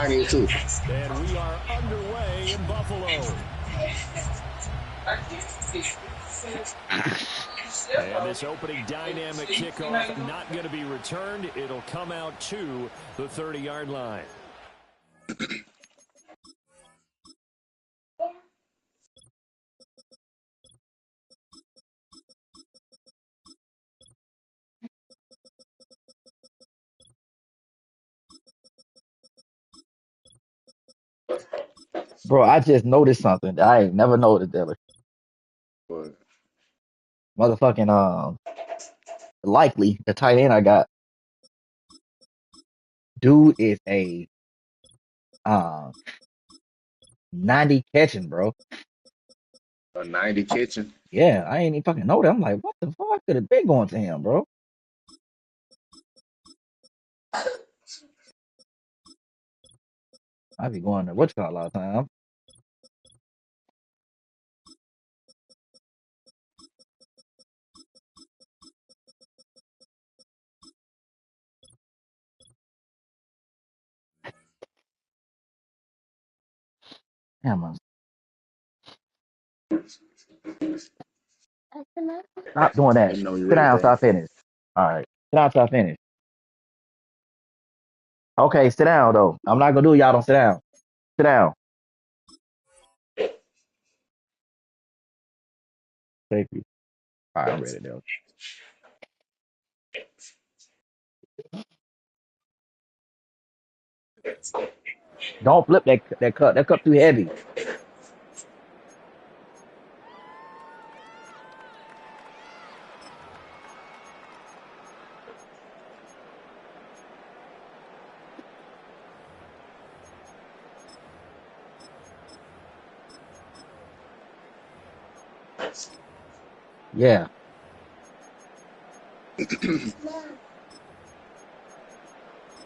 mine is too. And we are underway in Buffalo. And this opening dynamic kickoff not going to be returned. It'll come out to the 30-yard line. Bro, I just noticed something that I ain't never noticed, Dylan. But Motherfucking likely the tight end I got. Dude is a 90 catching, bro. a 90 kitchen. Yeah, I ain't even fucking know that. I'm like, what the fuck could have been going to him, bro? I be going to what's called a lot of time. Damn, man. Stop doing that. You know you Sit ready, down, bro. stop finish. All right. Sit down, stop finish. Okay, sit down though. I'm not gonna do y'all don't sit down. Sit down. Thank you. All right, I'm ready though. Don't flip that cup. That cup too heavy. Yeah.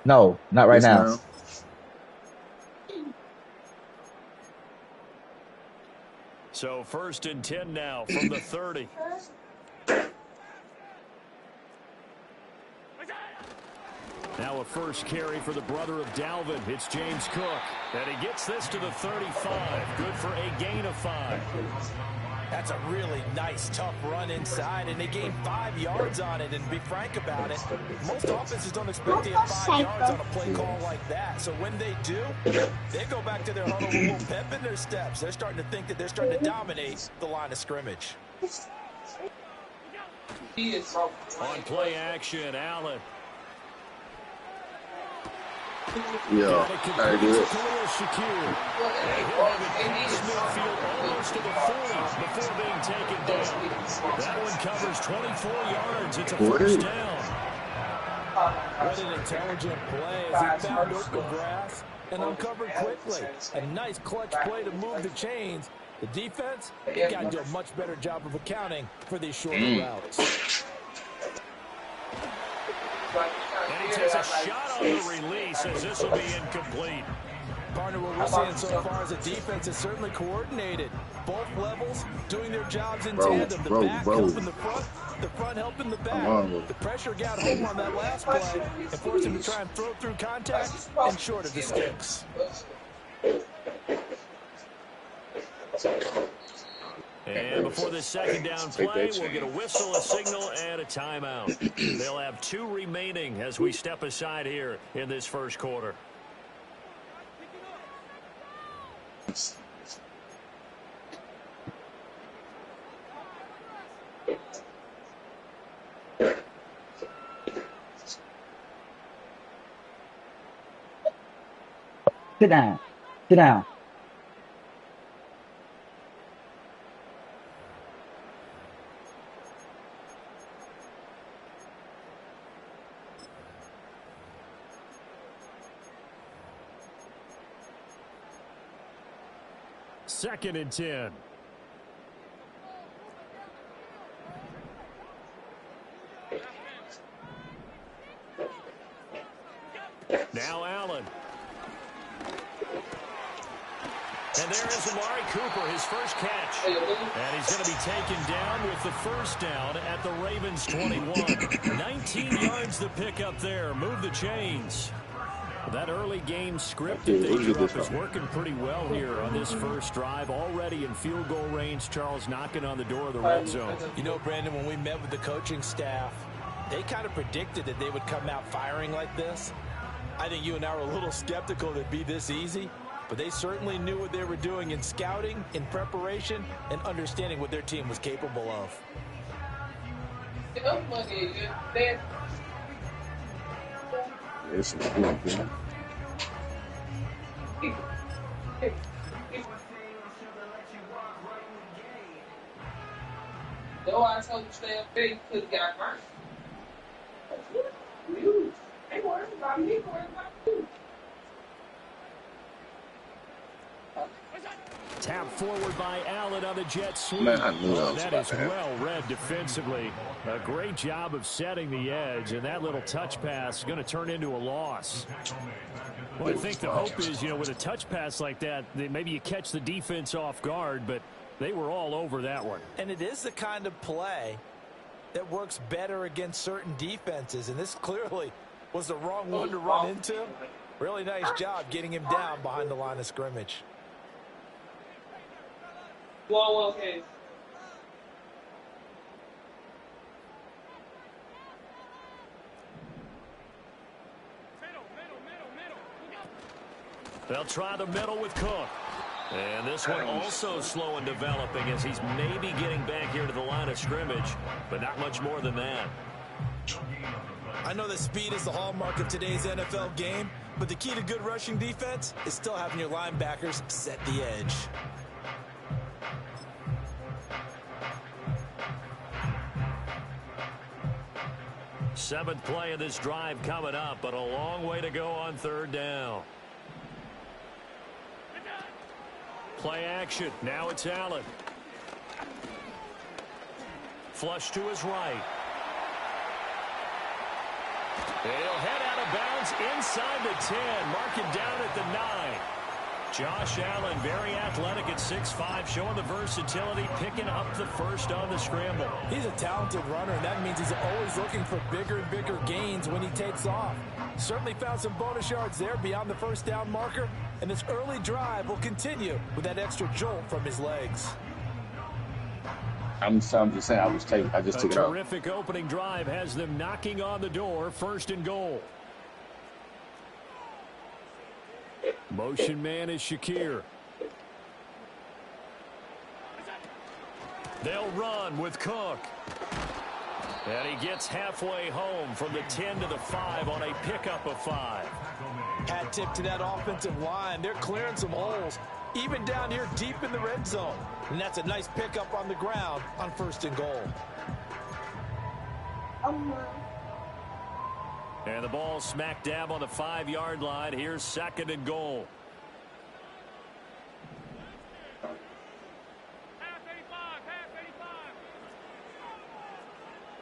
No, not right Yes, now. ma'am. So 1st and 10 now from the 30. Now a first carry for the brother of Dalvin. It's James Cook. And he gets this to the 35. Good for a gain of 5. That's a really nice, tough run inside, and they gained 5 yards on it. And to be frank about it, most offenses don't expect to get 5 yards on a play call like that. So when they do, they go back to their huddle with a little pep in their steps. They're starting to think that they're starting to dominate the line of scrimmage. On play action, Allen. Yeah, very good. Shakir. And he'll have it past midfield almost to the 40 before being taken down. That one covers 24 yards. It's a first down. What an intelligent play as he found open grass and uncovered quickly. A nice clutch play to move the chains. The defense, they got to do a much better job of accounting for these shorter routes. And he takes a shot on the release as this will be incomplete. Partner, what we're seeing so far as a defense is certainly coordinated. Both levels doing their jobs in tandem. The back helping the front helping the back. The pressure got home on that last play and forced him to try and throw through contact and short of the sticks. And before this second down play, we'll get a whistle, a signal, and a timeout. They'll have 2 remaining as we step aside here in this first quarter. Sit down. Sit down. Second and 10. Now Allen. And there is Amari Cooper, his first catch. And he's going to be taken down with the first down at the Ravens 21. 19 yards the pick up there. Move the chains. That early game script that Okay, they where'd you drew get up this is from? working pretty well here on this first drive. Already in field goal range, Charles knocking on the door of the red zone. You know, Brandon, when we met with the coaching staff, they kind of predicted that they would come out firing like this. I think you and I were a little skeptical that it'd be this easy, but they certainly knew what they were doing in scouting, in preparation, and understanding what their team was capable of. It's cool, man. Though I told you stay up there, you could have got burnt. You ain't worried about me, worried about you. Tap forward by Allen on the jet sweep. Man, I knew that was That about is to happen. well read defensively. A great job of setting the edge, and that little touch pass is going to turn into a loss. Well, I think the hope is, with a touch pass like that maybe you catch the defense off guard, but they were all over that one. And it is the kind of play that works better against certain defenses, and this clearly was the wrong one to run into. Really nice job getting him down behind the line of scrimmage. Whoa, okay. They'll try the middle with Cook. And this one also slow in developing as he's maybe getting back here to the line of scrimmage, but not much more than that. I know that speed is the hallmark of today's NFL game, but the key to good rushing defense is still having your linebackers set the edge. Seventh play of this drive coming up, but a long way to go on third down. Play action. Now it's Allen. Flush to his right. He'll head out of bounds inside the 10. Mark him down at the 9. Josh Allen, very athletic at 6'5", showing the versatility, picking up the first on the scramble. He's a talented runner, and that means he's always looking for bigger and bigger gains when he takes off. Certainly found some bonus yards there beyond the first down marker, and this early drive will continue with that extra jolt from his legs. I'm just saying I just took it A out. terrific opening drive has them knocking on the door, first and goal. Motion man is Shakir. They'll run with Cook. And he gets halfway home from the 10 to the 5 on a pickup of 5. Hat tip to that offensive line. They're clearing some holes, even down here deep in the red zone. And that's a nice pickup on the ground on first and goal. And the ball smack dab on the 5-yard line. Here's second and goal.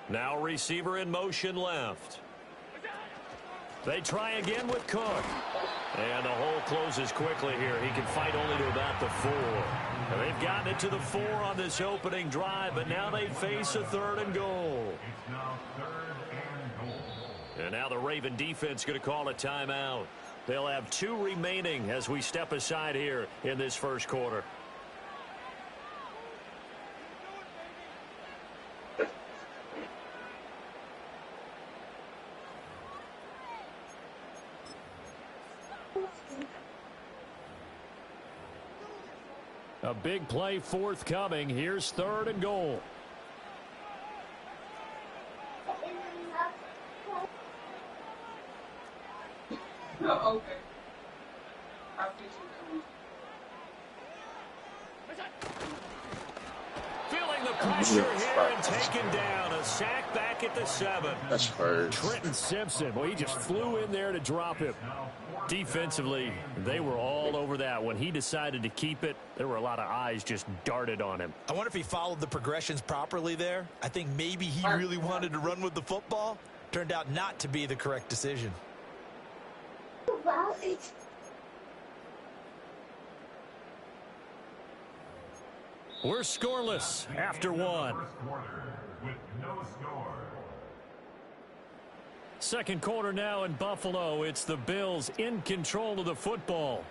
Now receiver in motion left. They try again with Cook. And the hole closes quickly here. He can fight only to about the 4. And they've gotten it to the 4 on this opening drive, but now they face a third and goal. And now the Raven defense going to call a timeout. They'll have 2 remaining as we step aside here in this first quarter. A big play forthcoming. Here's third and goal. Oh, okay. I'll get you. Feeling the pressure here and taken down. A sack back at the 7. That's first. Trenton Simpson, well, he just flew in there to drop him. Defensively, they were all over that. When he decided to keep it, there were a lot of eyes just darted on him. I wonder if he followed the progressions properly there. I think maybe he really wanted to run with the football. Turned out not to be the correct decision. We're scoreless after 1. Second quarter now in Buffalo. It's the Bills in control of the football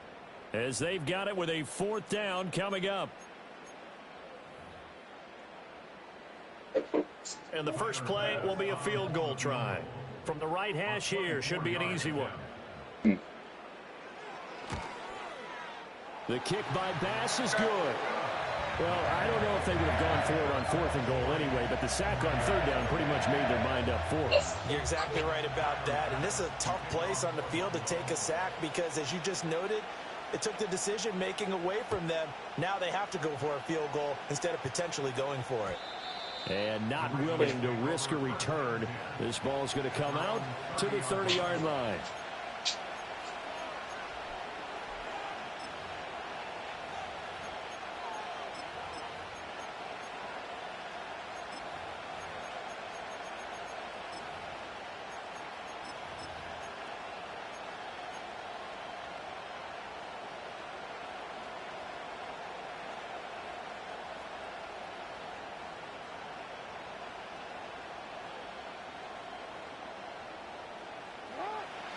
as they've got it with a 4th down coming up. And the first play will be a field goal try. From the right hash here, should be an easy one. The kick by Bass is good. Well, I don't know if they would have gone for it on 4th and goal anyway, but the sack on 3rd down pretty much made their mind up for it. You're exactly right about that. And this is a tough place on the field to take a sack because, as you just noted, it took the decision-making away from them. Now they have to go for a field goal instead of potentially going for it. And not willing to risk a return. This ball is going to come out to the 30-yard line.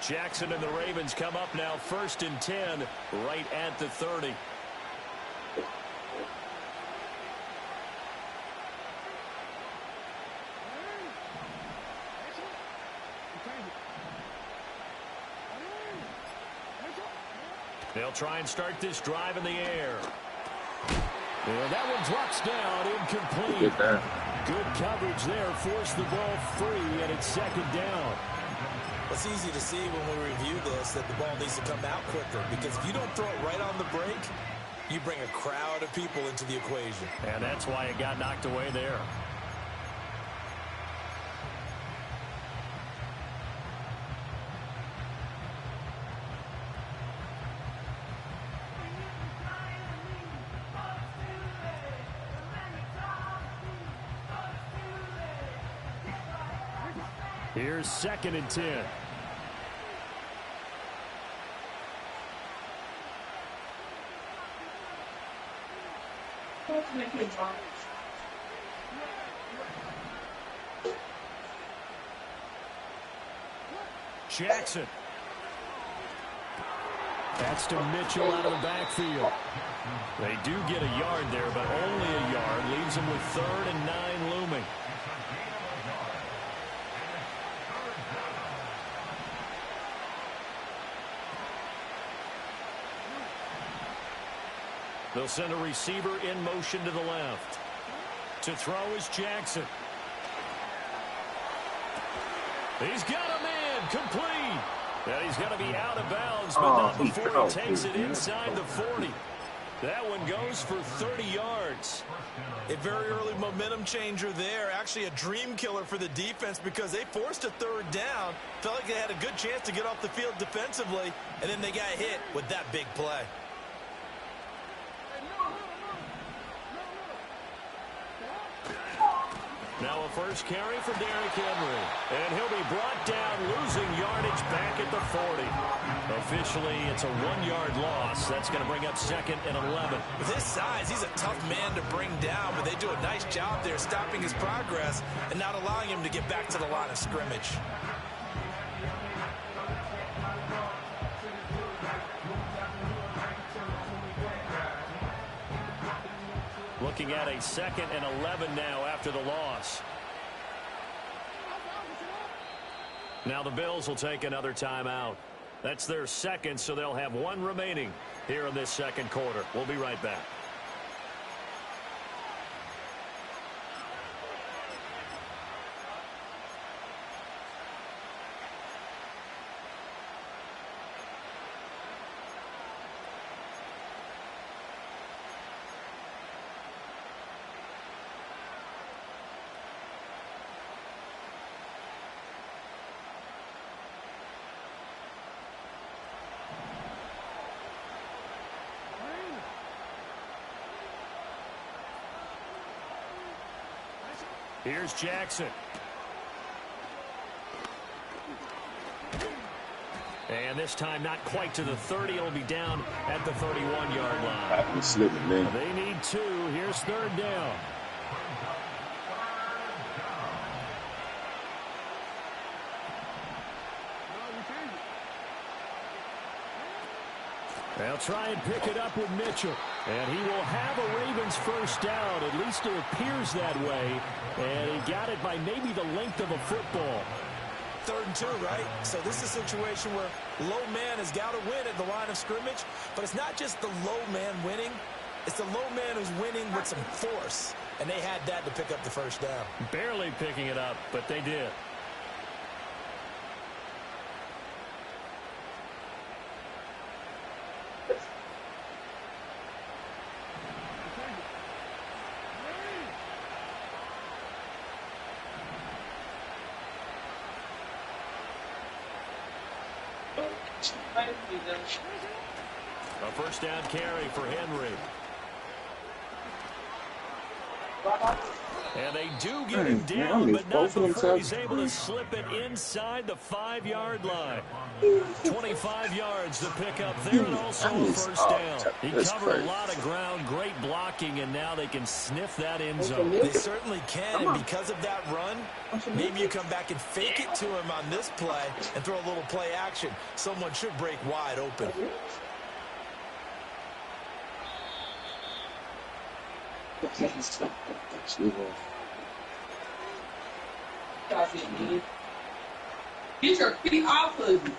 Jackson and the Ravens come up now 1st and 10 right at the 30. They'll try and start this drive in the air. And that one drops down, incomplete. Good coverage there, forced the ball free, and it's 2nd down. It's easy to see when we review this that the ball needs to come out quicker because if you don't throw it right on the break, you bring a crowd of people into the equation. And that's why it got knocked away there. Here's 2nd and 10. Jackson. That's to Mitchell out of the backfield. They do get a yard there, but only a yard. Leaves them with 3rd and 9 looming. They'll send a receiver in motion to the left. To throw is Jackson. He's got a man complete. And he's going to be out of bounds, but not before he takes it inside the 40. That one goes for 30 yards. A very early momentum changer there. Actually a dream killer for the defense because they forced a 3rd down. Felt like they had a good chance to get off the field defensively, and then they got hit with that big play. Now a first carry for Derrick Henry. And he'll be brought down, losing yardage back at the 40. Officially, it's a 1-yard loss. That's going to bring up 2nd and 11. With his size, he's a tough man to bring down, but they do a nice job there stopping his progress and not allowing him to get back to the line of scrimmage. Looking at a 2nd and 11 now after the loss. Now the Bills will take another timeout. That's their 2nd, so they'll have 1 remaining here in this 2nd quarter. We'll be right back. Here's Jackson. And this time not quite to the 30. It'll be down at the 31-yard line. I've been slipping, man. They need 2. Here's 3rd down. They'll try and pick it up with Mitchell. And he will have a Ravens first down. At least it appears that way. And he got it by maybe the length of a football. 3rd and 2, right? So this is a situation where low man has got to win at the line of scrimmage. But it's not just the low man winning. It's the low man who's winning with some force. And they had that to pick up the first down. Barely picking it up, but they did. A first down carry for Henry. And they do get him down, but not before he's able to slip it inside the 5-yard line. 25 yards to pick up there, and also a first down. He covered a lot of ground, great blocking, and now they can sniff that end zone. They certainly can, and because of that run, maybe you come back and fake it to him on this play and throw a little play action. Someone should break wide open. Get your feet off of me.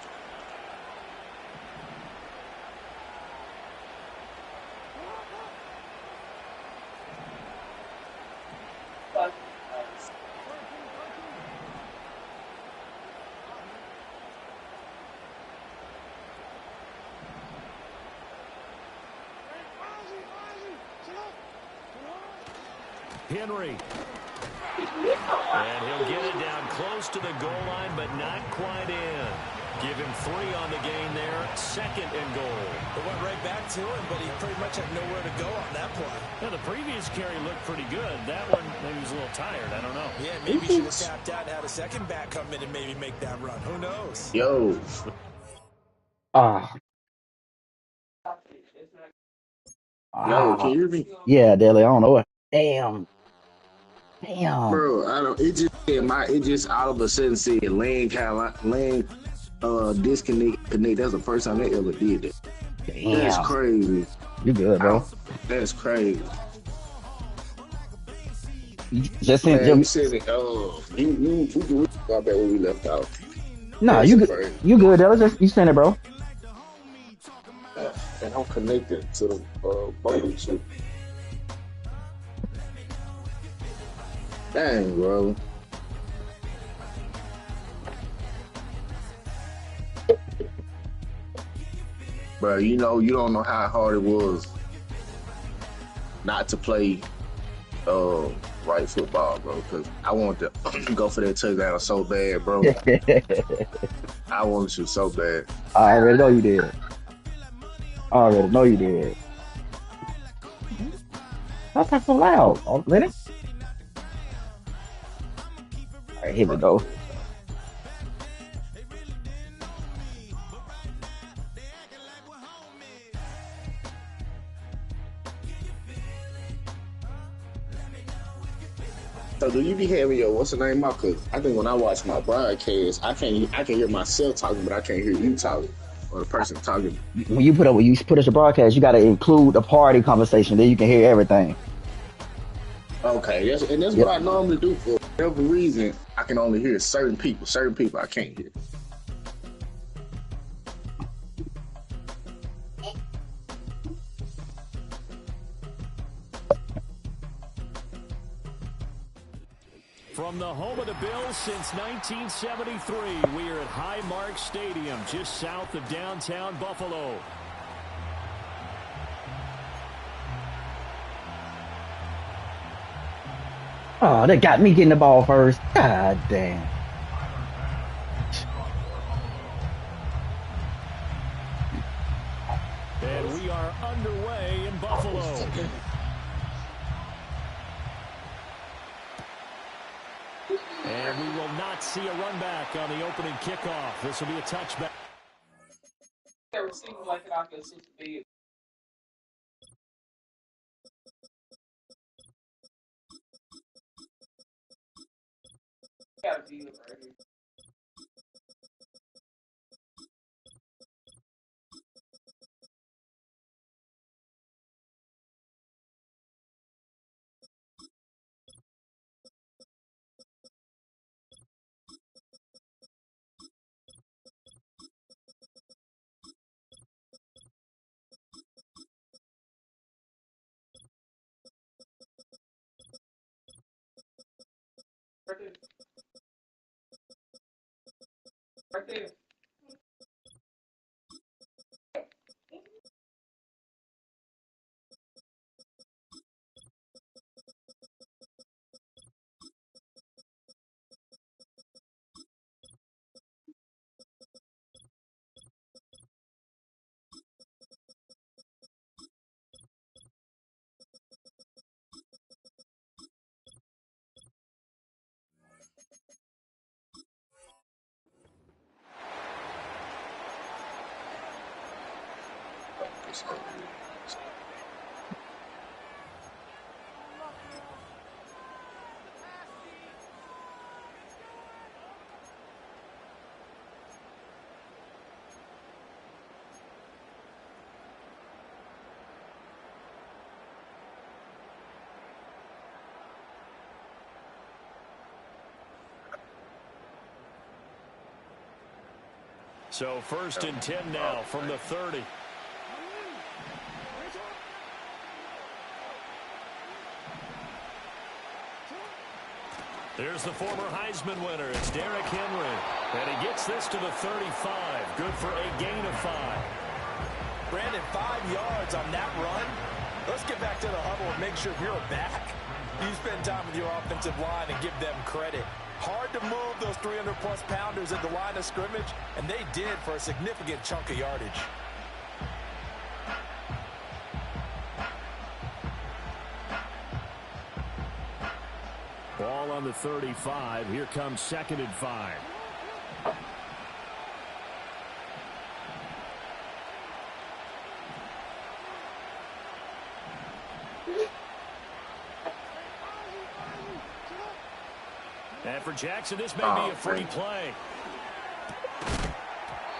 Henry. And he'll get it down close to the goal line, but not quite in. Give him 3 on the gain there. 2nd and goal. It went right back to him, but he pretty much had nowhere to go on that play. Now, the previous carry looked pretty good. That one, maybe he was a little tired. I don't know. Yeah, maybe he should have tapped out and had a second back come in and maybe make that run. Who knows? Yo. Yo, can you hear me? Yeah, Daly, I don't know what. Damn. Bro, I don't. It just all of a sudden said lane disconnect. That's the first time they ever did it. Damn. That's crazy. You good, bro? That's crazy. You just sent Man, Jim. you said it. We can go back where we left out. Nah, That's you good. crazy. You good, Daly? Just you sent it, bro. And I'm connected to the bubble too. Dang, bro. Bro, you don't know how hard it was not to play right football, bro. Because I wanted to go for that touchdown so bad, bro. I wanted to so bad. I already know you did. Stop that so loud. Oh, Lenny. All right, here we go. So do you be having your what's the name out? Cause I think when I watch my broadcast, I can hear myself talking, but I can't hear you talking or the person talking. When you put us a broadcast, you got to include a party conversation. Then you can hear everything. Okay, that's what I normally do. For whatever reason, I can only hear certain people. Certain people I can't hear. From the home of the Bills since 1973, we are at Highmark Stadium, just south of downtown Buffalo. Oh, they got me getting the ball first. God damn. And we are underway in Buffalo. And we will not see a run back on the opening kickoff. This will be a touchback. Never seen like it out there since the bed. Gotta be it right here. there. Right there. So 1st and 10 now from the 30. There's the former Heisman winner. It's Derrick Henry. And he gets this to the 35. Good for a gain of 5. Brandon, 5 yards on that run. Let's get back to the huddle and make sure you're back. You spend time with your offensive line and give them credit. Hard to move those 300-plus pounders at the line of scrimmage, and they did for a significant chunk of yardage. Ball on the 35. Here comes 2nd and 5. And for Jackson, this may be a free play.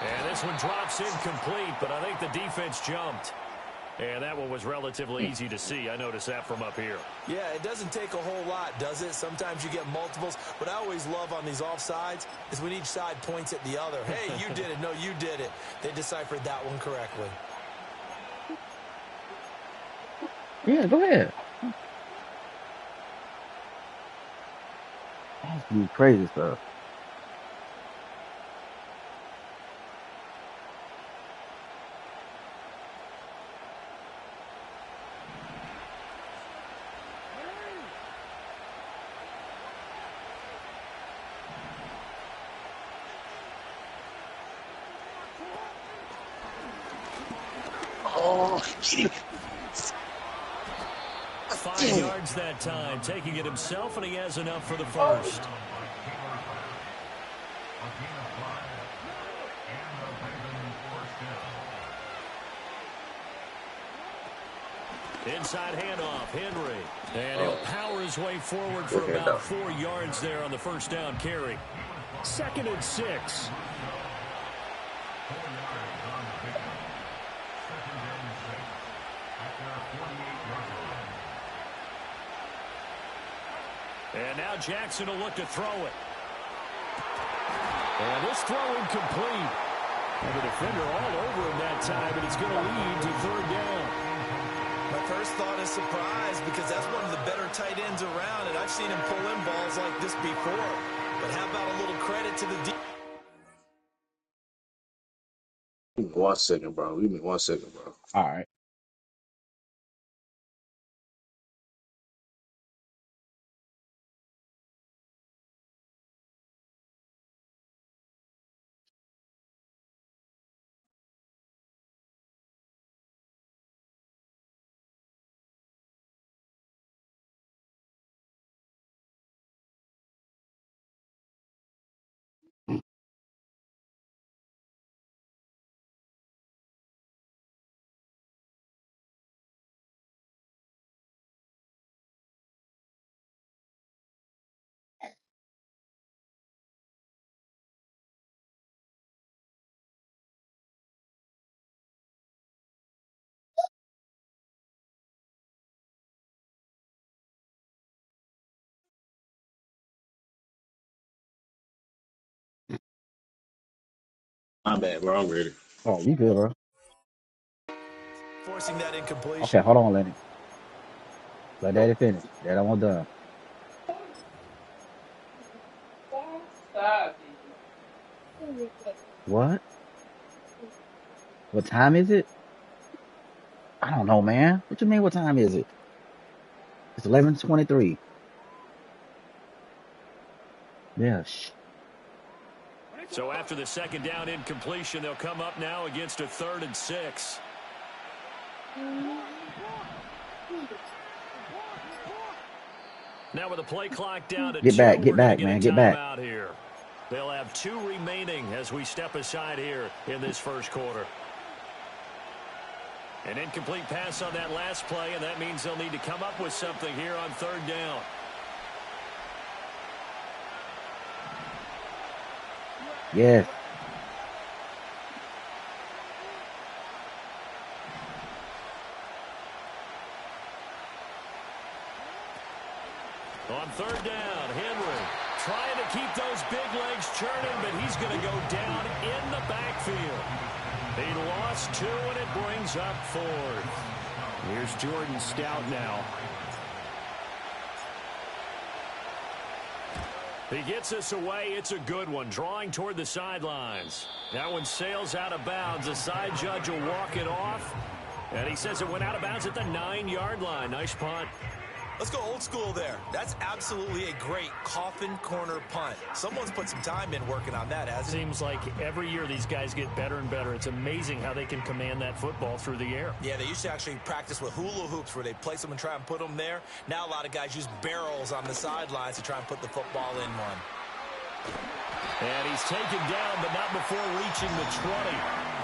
And this one drops incomplete, but I think the defense jumped. And that one was relatively easy to see. I noticed that from up here. Yeah, it doesn't take a whole lot, does it? Sometimes you get multiples. What I always love on these offsides is when each side points at the other. Hey, you did it. No, you did it. They deciphered that one correctly. Yeah, go ahead. That's some crazy stuff. Oh, 5 yards that time, taking it himself, and he has enough for the first. Inside handoff, Henry. And he'll power his way forward for about 4 yards there on the first down carry. 2nd and 6. And now Jackson will look to throw it. And this throw incomplete. And the defender all over him that time, and it's going to lead to 3rd down. My first thought is surprise because that's one of the better tight ends around, and I've seen him pull in balls like this before. But how about a little credit to the defense? give me 1 second, bro. Give me 1 second, bro. All right. My bad, bro. I'm ready. Oh, you good, bro? Forcing that incompletion. Okay, hold on, Lenny. Let Daddy finish. Dad, I'm all done. What? What time is it? I don't know, man. What you mean? What time is it? It's 11:23. Yeah. So after the second down incompletion, they'll come up now against a 3rd and 6. Now with the play clock down to 2, Get back, man. Get back. Out here. They'll have 2 remaining as we step aside here in this first quarter. An incomplete pass on that last play, and that means they'll need to come up with something here on 3rd down. Yes. On 3rd down, Henry trying to keep those big legs churning, but he's going to go down in the backfield. He lost 2, and it brings up 4th. Here's Jordan Stout now. He gets us away. It's a good one, drawing toward the sidelines. That one sails out of bounds. The side judge will walk it off, and he says it went out of bounds at the 9-yard line. Nice punt. Let's go old school there. That's absolutely a great coffin corner punt. Someone's put some time in working on that, hasn't it? Seems like every year these guys get better and better. It's amazing how they can command that football through the air. Yeah, they used to actually practice with hula hoops where they place them and try and put them there. Now a lot of guys use barrels on the sidelines to try and put the football in one. And he's taken down, but not before reaching the 20.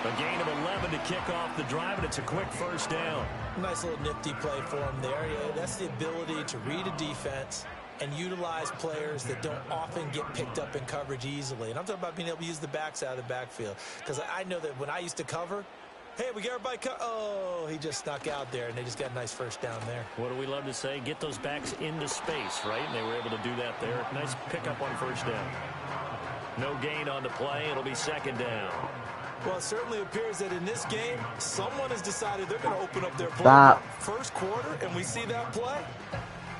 A gain of 11 to kick off the drive, and it's a quick first down. Nice little nifty play for him there. Yeah, that's the ability to read a defense and utilize players that don't often get picked up in coverage easily. And I'm talking about being able to use the backs out of the backfield. Because I know that when I used to cover, hey, we get everybody oh, he just snuck out there, and they just got a nice first down there. What do we love to say? Get those backs into space, right? And they were able to do that there. Nice pickup on first down. No gain on the play. It'll be 2nd down. Well, it certainly appears that in this game, someone has decided they're going to open up their play first quarter, and we see that play.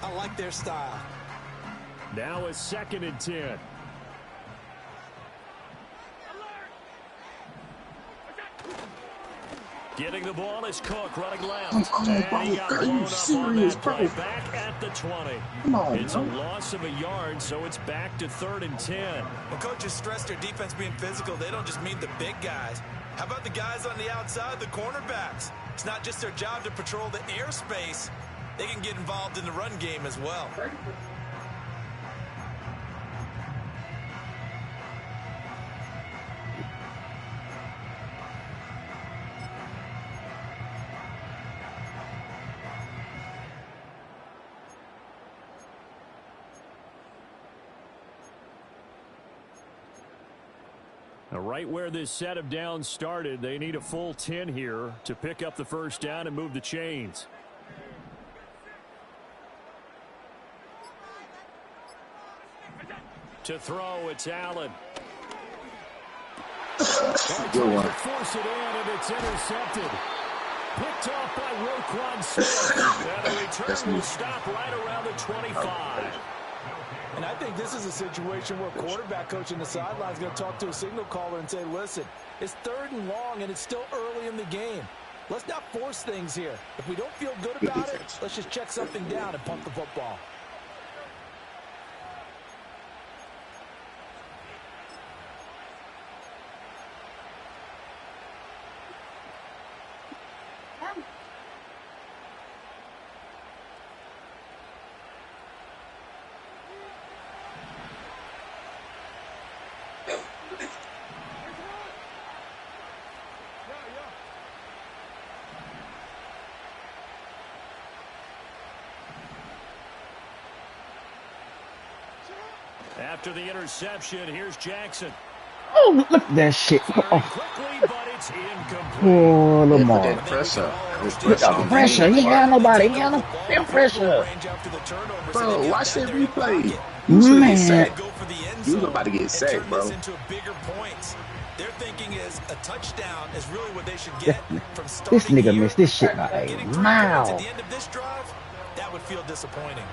I like their style. Now a 2nd and 10. Getting the ball is Cook running left. And he got blown up on that play. Back at the 20. It's a loss of a yard, so it's back to 3rd and 10. When coaches stress their defense being physical, they don't just mean the big guys. How about the guys on the outside, the cornerbacks? It's not just their job to patrol the airspace. They can get involved in the run game as well. Now, right where this set of downs started, they need a full 10 here to pick up the first down and move the chains. To throw, it's Allen. Good one. Force it in, and it's intercepted. Picked off by Roquan Smith. And the return will stop right around the 25. And I think this is a situation where quarterback coach in the sideline is going to talk to a signal caller and say, listen, it's 3rd and long, and it's still early in the game. Let's not force things here. If we don't feel good about it, let's just check something down and pump the football. After the interception, here's Jackson. Oh, look at that shit. Quickly, but it's incomplete. Oh, Lamar. That pressure. Look at the pressure. He ain't got nobody. He got no pressure. Bro, watch that replay. Man. You was about to get sacked, bro. Their thinking is a touchdown is really what they should get from starting. This nigga missed this shit by a mile. At the end of this drive, that would feel disappointing.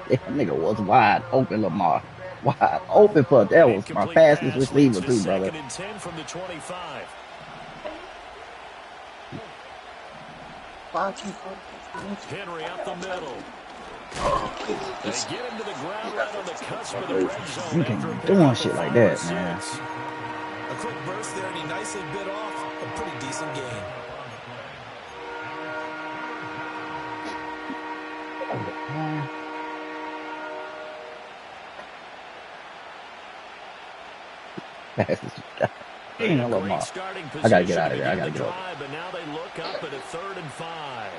That nigga was wide open, Lamar. Wide open for that was my Incomplete fastest pass receiver leads to too, brother. 2nd and 10 from the 25. Henry up the middle. They get him to the ground right on the cusp of the red zone. You can't be doing shit like that, man. A quick burst there, and he nicely bit off a pretty decent gain. Fastest guy. Great Lamar. starting I gotta get position out of to there. I begin gotta the get over. drive, but now they look up at a 3rd and 5.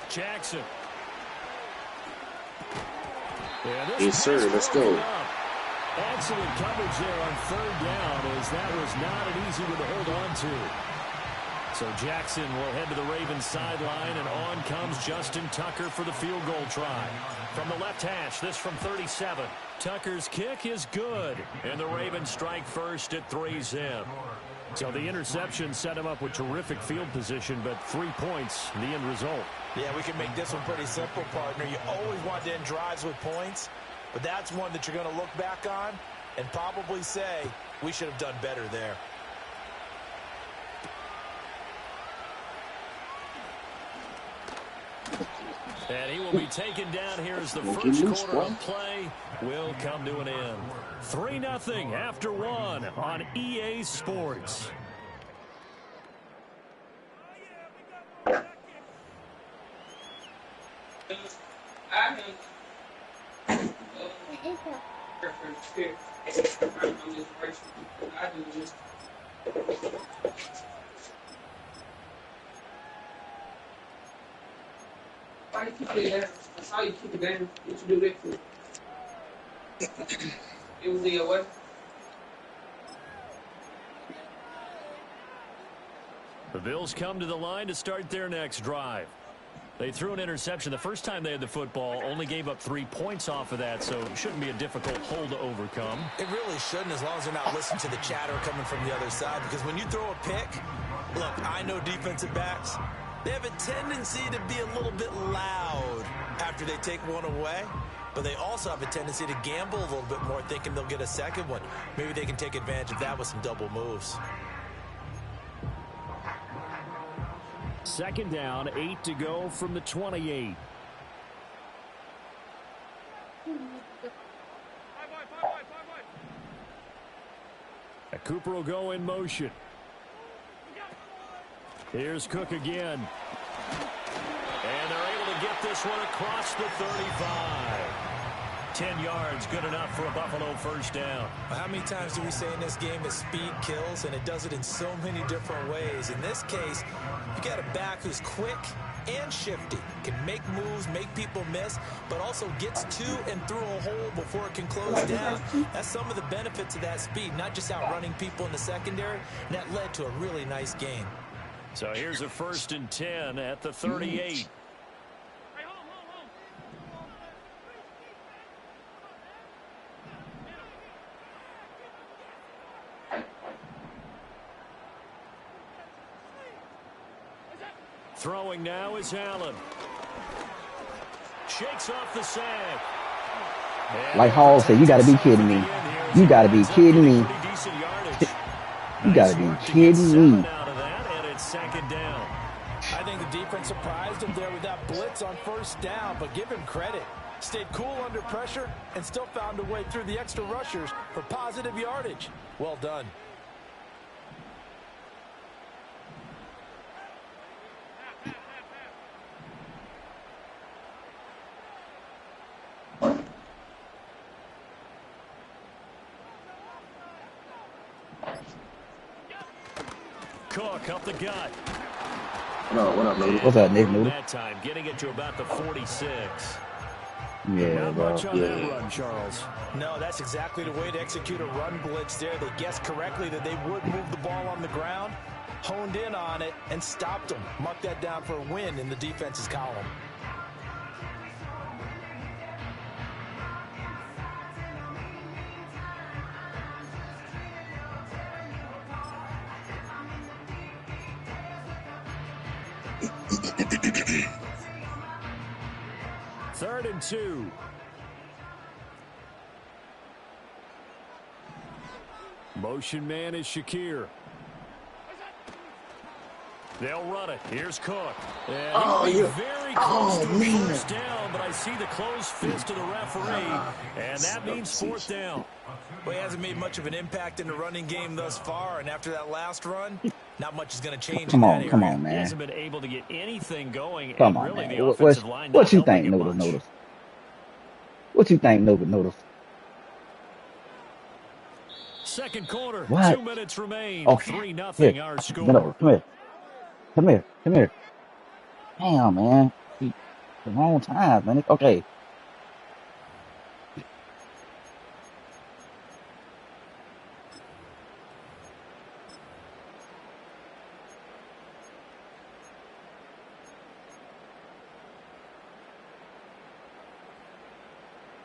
Jackson. Yes, sir. Let's go. Excellent coverage there on 3rd down, as that was not an easy one to hold on to. So Jackson will head to the Ravens sideline, and on comes Justin Tucker for the field goal try. From the left hash, this from 37. Tucker's kick is good, and the Ravens strike first at 3-zip. So the interception set him up with terrific field position, but 3 points, the end result. Yeah, we can make this one pretty simple, partner. You always want to end drives with points, but that's one that you're going to look back on and probably say, we should have done better there. And he will be taken down here as the first quarter of play will come to an end. 3-0 after 1 on EA Sports. Why you keep it down? I saw you keep it down. What you do that for? It was the what? The Bills come to the line to start their next drive. They threw an interception the first time they had the football, only gave up 3 points off of that, so it shouldn't be a difficult hole to overcome. It really shouldn't, as long as they're not listening to the chatter coming from the other side, because when you throw a pick, look, I know defensive backs, they have a tendency to be a little bit loud after they take one away, but they also have a tendency to gamble a little bit more, thinking they'll get a second one. Maybe they can take advantage of that with some double moves. 2nd down, 8 to go from the 28. Cooper will go in motion. Here's Cook again. And they're able to get this one across the 35. 10 yards, good enough for a Buffalo first down. Well, how many times do we say in this game that speed kills, and it does it in so many different ways? In this case, you got a back who's quick and shifty, can make moves, make people miss, but also gets to and through a hole before it can close down. That's some of the benefits of that speed, not just outrunning people in the secondary, and that led to a really nice game. So here's a 1st and 10 at the 38. Throwing now is Allen. Shakes off the sack. Like Hall said, you got to be kidding me. You got to be kidding me. You got to be kidding me. And it's 2nd down. I think the defense surprised him there with that blitz on 1st down, but give him credit. Stayed cool under pressure and still found a way through the extra rushers for positive yardage. Well done. Cook up the gut. What up, Noodle? What's up, Nick Noodle? That time, getting it to about the 46. Yeah, Not bro. much on that run, Charles. No, that's exactly the way to execute a run blitz there. They guessed correctly that they would move the ball on the ground, honed in on it, and stopped them. Mark that down for a win in the defense's column. 3rd and 2. Motion man is Shakir. They'll run it. Here's Cook. And he'll be very close to a first down, but I see the closed fist of the referee, and that means 4th down. Well, he hasn't made much of an impact in the running game thus far, and after that last run, not much is going to change. Come on, man. He hasn't been able to get anything going. Come on, really, man. the offensive line what you think, Notice? What you think, Notice? 2nd quarter, what? 2 minutes remain. Okay. 3-0 our score. Come here. Damn, man. The wrong time, man. Okay.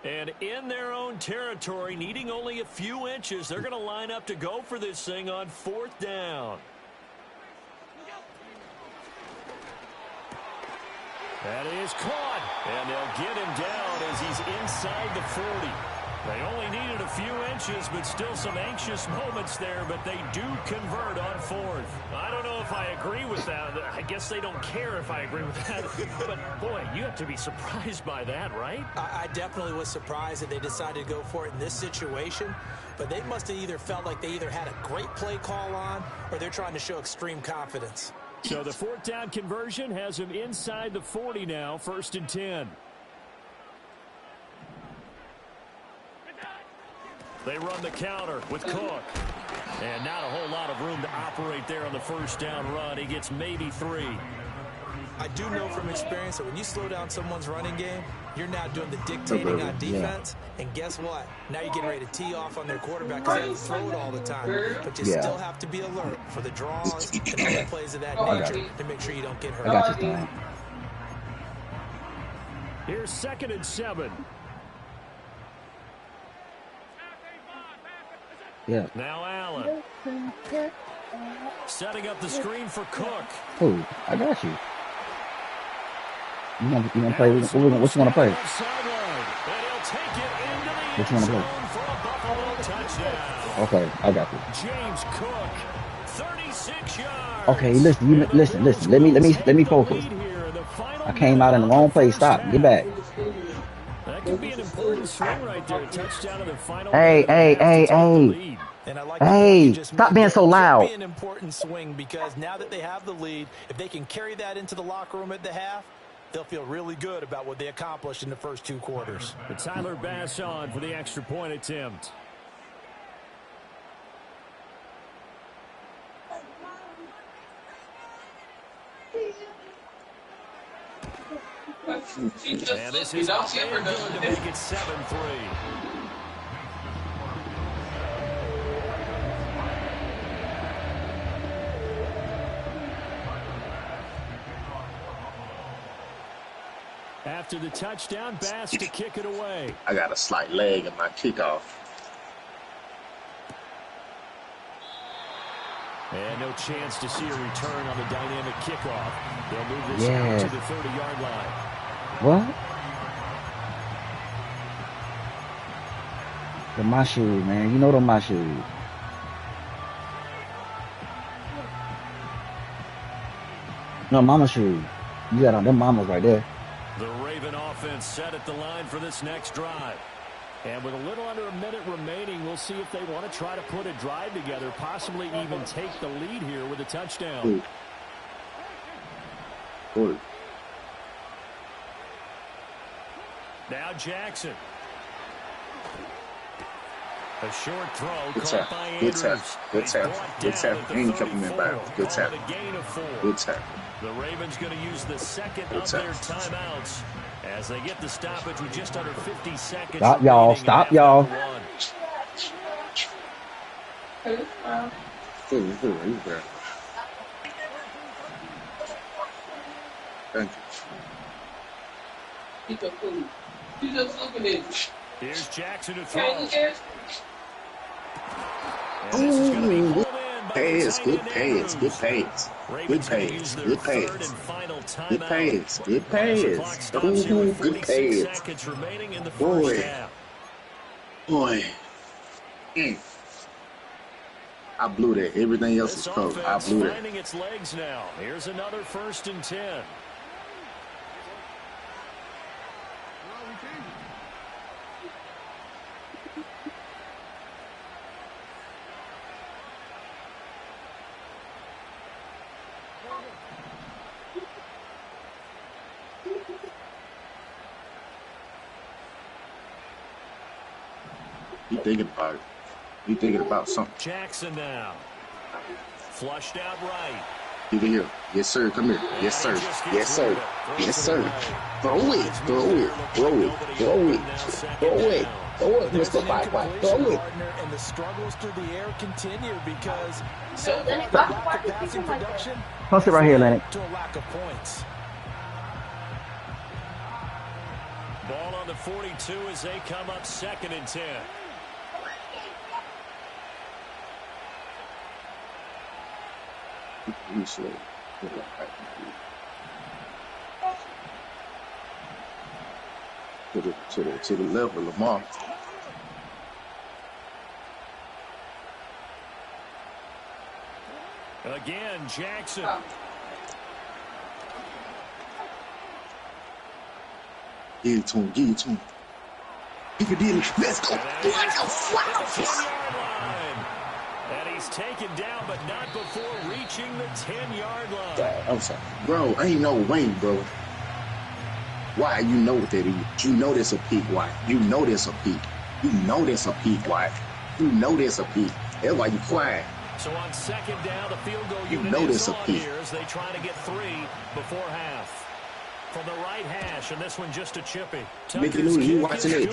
And in their own territory, needing only a few inches, they're going to line up to go for this thing on 4th down. That is caught, and they'll get him down as he's inside the 40. They only needed a few inches, but still some anxious moments there, but they do convert on 4th. I don't know if I agree with that. I guess they don't care if I agree with that. But, boy, you have to be surprised by that, right? I definitely was surprised that they decided to go for it in this situation, but they must have either felt like they either had a great play call on or they're trying to show extreme confidence. So the 4th down conversion has him inside the 40 now, 1st and 10. They run the counter with Cook. And not a whole lot of room to operate there on the 1st down run. He gets maybe 3. I do know from experience that when you slow down someone's running game, you're now doing the dictating on defense. Yeah. And guess what? Now you're getting ready to tee off on their quarterback because they throw it all the time. But you still have to be alert for the draws and other plays of that nature to make sure you don't get hurt. I got you, man. Here's 2nd and 7. Yeah. Now Allen. Setting up the screen for Cook. Oh, I got you. You want to play? What you want to play? What you want to play? Okay, I got you. James Cook, 36 yards. Okay, listen. Let me focus. I came out in the wrong place. Stop. Get back. That could be an important swing right there. A touchdown in the final. Hey. And I like stop being so loud. It could be an important swing because now that they have the lead, if they can carry that into the locker room at the half, they'll feel really good about what they accomplished in the first 2 quarters. But Tyler Bass on for the extra point attempt. And this is up and good to make it 7-3. After the touchdown, Bass to kick it away. I got a slight leg in my kickoff. And no chance to see a return on the dynamic kickoff. They'll move this out to the 30-yard line. What? They're my shoes, man. You know they're my shoes. No, mama shoes. You got on them mamas right there. The Raven offense set at the line for this next drive. And with a little under a minute remaining, we'll see if they want to try to put a drive together, possibly even take the lead here with a touchdown. Ooh. Now Jackson. A short throw Good caught tap. by Good Andrews. tap. Good tap. Good tap. He ain't coming in back. Good tap. Good tap. The Ravens going to use the second of their timeouts as they get the stoppage with just under 50 seconds. Stop, y'all. Stop, y'all. Thank you. You just looking at it. Here's Jackson to throw. And this is going to be pulled in by pass, good pass, good pass, good pass, good pass, good pass, good pass. Ooh, good pass. Boy. I blew that. Everything else is covered. I blew that. Finding its legs now. Here's another 1st and 10. You thinking about it. You thinking about something. Jackson now. Flushed out right. Give it here. Yes, sir. Come here. Yes, sir. Yes, sir. Yes, sir. Throw it. Throw it. Throw it. Throw it. Throw it. Throw it, Mr. Bye-bye. Throw it. And the struggles through the air continue because so the lack of passing production. Toss it right here, Lennox. To a lack of points. Ball on the 42 as they come up 2nd and 10. Slow. To the left of Lamar. Again, Jackson. Give it to him. Give it to him. If you did it, let's go. What the fuck? And he's taken down, but not before reaching the 10-yard line. I'm sorry. Bro, ain't no way, bro. Why? You know what that is. You know there's a peak. Why? You know there's a peak. You know there's a peak. Why? You know there's a peak. That's why you quiet. So on 2nd down, the field goal you unit know is there's a on peak. Here as they try to get 3 before half. From the right hash, and this one just a chippy. Mickey Lou, you watching it?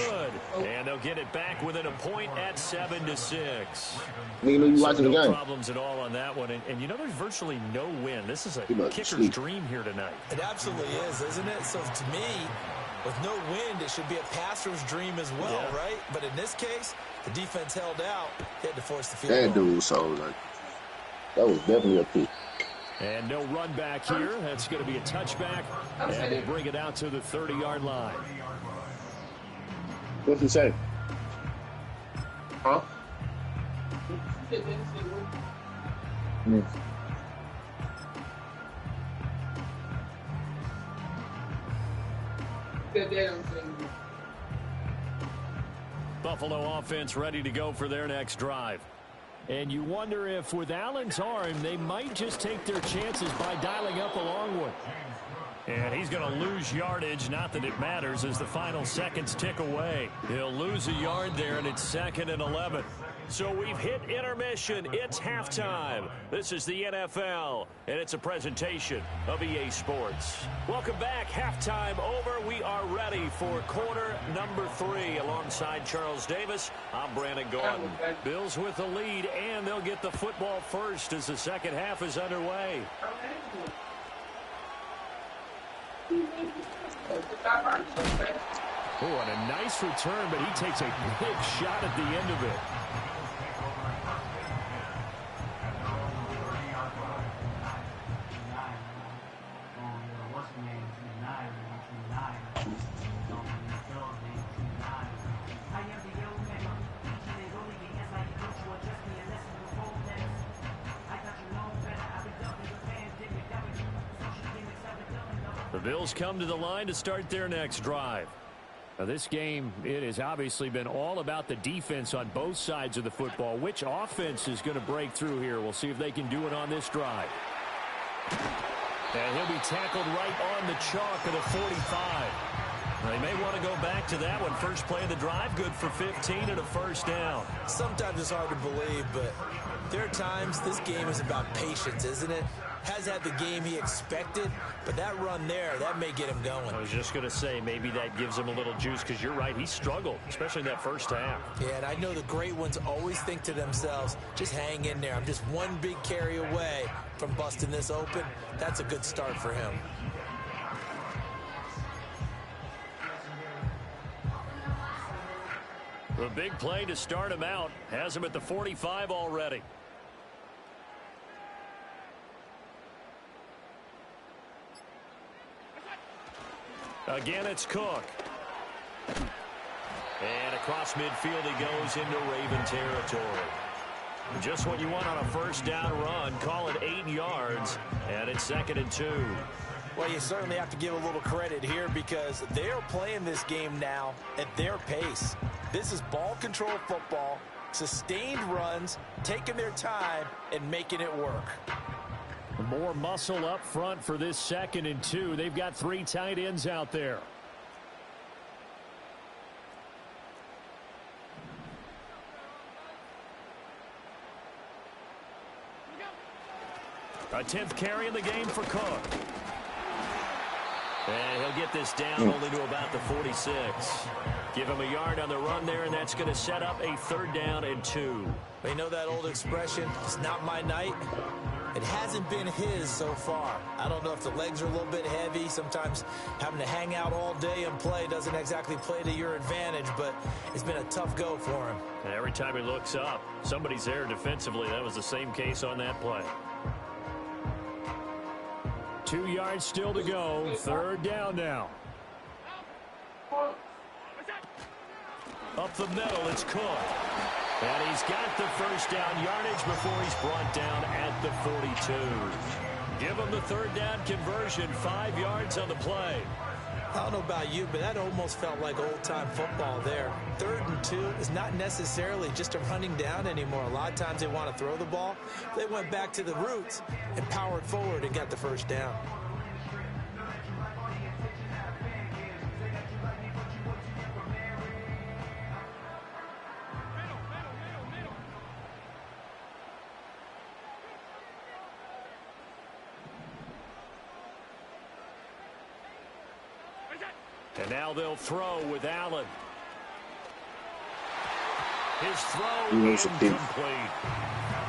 And they'll get it back within a point at 7-6. Mickey Lou, you watching the game? No problems at all on that one. And you know there's virtually no win. This is a kicker's dream here tonight. It absolutely is, isn't it? So to me, with no wind, it should be a passer's dream as well, right? But in this case, the defense held out. They had to force the field goal. That dude, so like, that was definitely a peak. And no run back here. That's going to be a touchback. And we'll bring it out to the 30-yard line. What'd he say? Huh? Buffalo offense ready to go for their next drive. And you wonder if with Allen's arm, they might just take their chances by dialing up a long one. And he's going to lose yardage, not that it matters, as the final seconds tick away. He'll lose a yard there, and it's 2nd and 11. So we've hit intermission. It's halftime. This is the NFL, and it's a presentation of EA Sports. Welcome back. Halftime over. We are ready for quarter number 3. Alongside Charles Davis, I'm Brandon Gordon. Bills with the lead, and they'll get the football first as the second half is underway. Oh, and a nice return, but he takes a big shot at the end of it. The Bills come to the line to start their next drive. Now this game, it has obviously been all about the defense on both sides of the football. Which offense is going to break through here? We'll see if they can do it on this drive. And he'll be tackled right on the chalk at the 45. They may want to go back to that one. First play of the drive, good for 15 and a first down. Sometimes it's hard to believe, but there are times this game is about patience, isn't it? Has had the game he expected, but that run there, that may get him going. I was just going to say, maybe that gives him a little juice, because you're right, he struggled, especially in that first half. Yeah, and I know the great ones always think to themselves, just hang in there. I'm just one big carry away from busting this open. That's a good start for him. The big play to start him out has him at the 45 already. Again, it's Cook. And across midfield he goes into Raven territory. Just what you want on a first down run. Call it 8 yards, and it's 2nd and 2. Well, you certainly have to give a little credit here because they are playing this game now at their pace. This is ball control football, sustained runs, taking their time, and making it work. More muscle up front for this 2nd and 2. They've got 3 tight ends out there. A 10th carry in the game for Cook. And he'll get this down only to about the 46. Give him a yard on the run there, and that's going to set up a 3rd down and 2. They know that old expression, it's not my night. It hasn't been his so far. I don't know if the legs are a little bit heavy. Sometimes having to hang out all day and play doesn't exactly play to your advantage, but it's been a tough go for him. And every time he looks up, somebody's there defensively. That was the same case on that play. 2 yards still to go. 3rd down now. Up the middle, it's Cook. And he's got the first down yardage before he's brought down at the 42. Give him the 3rd down conversion, 5 yards on the play. I don't know about you, but that almost felt like old-time football there. 3rd and 2 is not necessarily just a running down anymore. A lot of times they want to throw the ball. They went back to the roots and powered forward and got the first down. And now they'll throw with Allen. His throw incomplete.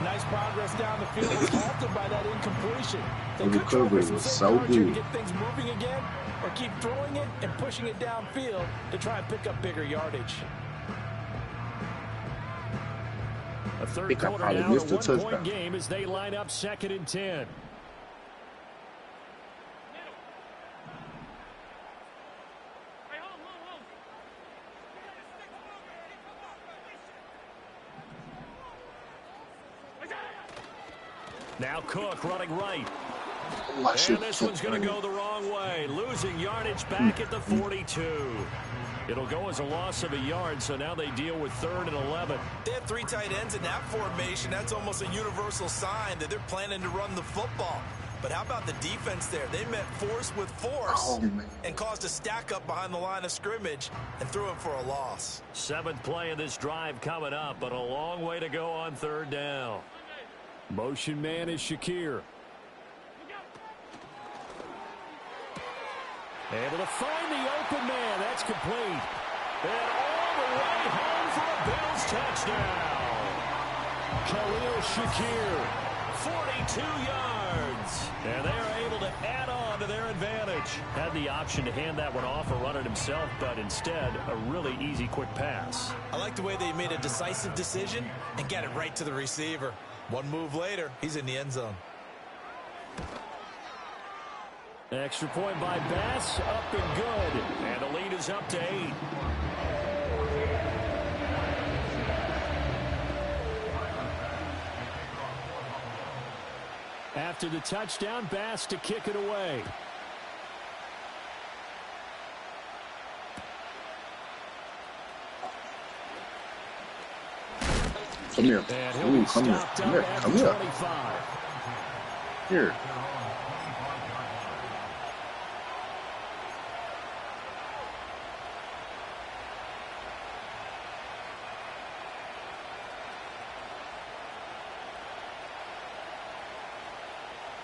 Nice progress down the field was halted by that incompletion. They The could try recovery for some was safe so yards here to good. get things moving again, or keep throwing it and pushing it downfield to try and pick up bigger yardage. A third think I quarter probably now, missed a a touchdown. one-point game as they line up 2nd and 10. Now Cook running right. And this one's going to go the wrong way. Losing yardage back at the 42. It'll go as a loss of a yard, so now they deal with 3rd and 11. They have 3 tight ends in that formation. That's almost a universal sign that they're planning to run the football. But how about the defense there? They met force with force and caused a stack up behind the line of scrimmage and threw him for a loss. 7th play of this drive coming up, but a long way to go on 3rd down. Motion man is Shakir. Able to find the open man. That's complete. And all the way home for a Bills touchdown. Khalil Shakir, 42 yards. And they are able to add on to their advantage. Had the option to hand that one off or run it himself, but instead a really easy quick pass. I like the way they made a decisive decision and got it right to the receiver. One move later, he's in the end zone. Extra point by Bass, up and good. And the lead is up to 8. After the touchdown, Bass to kick it away. Come here. And he'll Ooh, be come here. stopped Come up here. at Come the here. 25. Here.